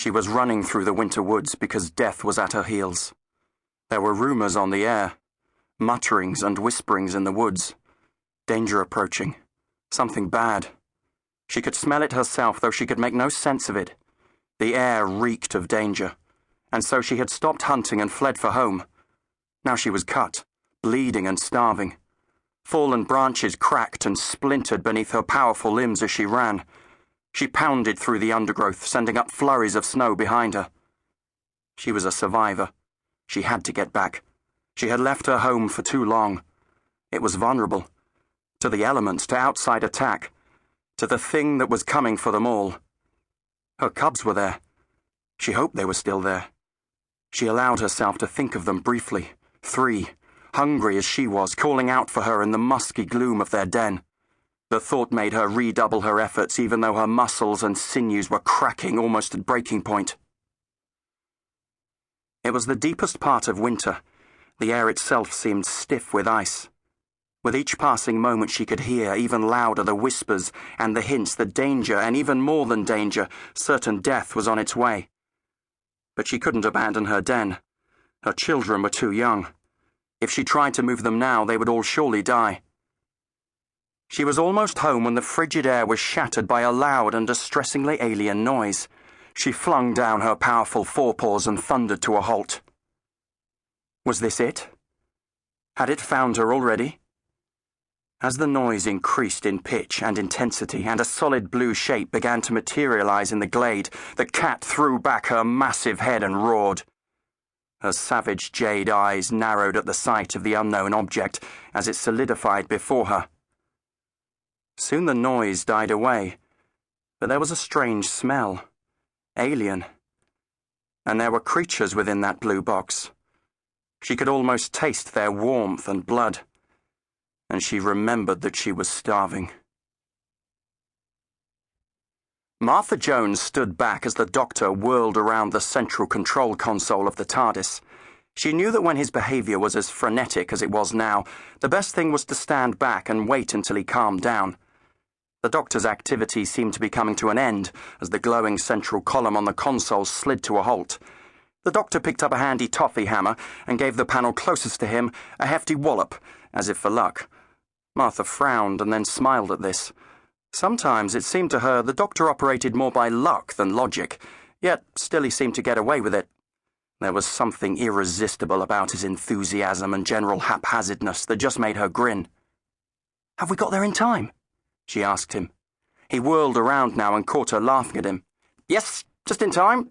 She was running through the winter woods because death was at her heels. There were rumors on the air, mutterings and whisperings in the woods. Danger approaching. Something bad. She could smell it herself, though she could make no sense of it. The air reeked of danger, and so she had stopped hunting and fled for home. Now she was cut, bleeding and starving. Fallen branches cracked and splintered beneath her powerful limbs as she ran. She pounded through the undergrowth, sending up flurries of snow behind her. She was a survivor. She had to get back. She had left her home for too long. It was vulnerable. To the elements, to outside attack. To the thing that was coming for them all. Her cubs were there. She hoped they were still there. She allowed herself to think of them briefly. 3, hungry as she was, calling out for her in the musky gloom of their den. The thought made her redouble her efforts, even though her muscles and sinews were cracking almost at breaking point. It was the deepest part of winter. The air itself seemed stiff with ice. With each passing moment she could hear, even louder, the whispers and the hints that danger, and even more than danger, certain death was on its way. But she couldn't abandon her den. Her children were too young. If she tried to move them now, they would all surely die. She was almost home when the frigid air was shattered by a loud and distressingly alien noise. She flung down her powerful forepaws and thundered to a halt. Was this it? Had it found her already? As the noise increased in pitch and intensity and a solid blue shape began to materialize in the glade, the cat threw back her massive head and roared. Her savage jade eyes narrowed at the sight of the unknown object as it solidified before her. Soon the noise died away, but there was a strange smell. Alien. And there were creatures within that blue box. She could almost taste their warmth and blood. And she remembered that she was starving. Martha Jones stood back as the doctor whirled around the central control console of the TARDIS. She knew that when his behavior was as frenetic as it was now, the best thing was to stand back and wait until he calmed down. The doctor's activity seemed to be coming to an end as the glowing central column on the console slid to a halt. The doctor picked up a handy toffee hammer and gave the panel closest to him a hefty wallop, as if for luck. Martha frowned and then smiled at this. Sometimes it seemed to her the doctor operated more by luck than logic, yet still he seemed to get away with it. There was something irresistible about his enthusiasm and general haphazardness that just made her grin. "Have we got there in time?" she asked him. He whirled around now and caught her laughing at him. "Yes, just in time.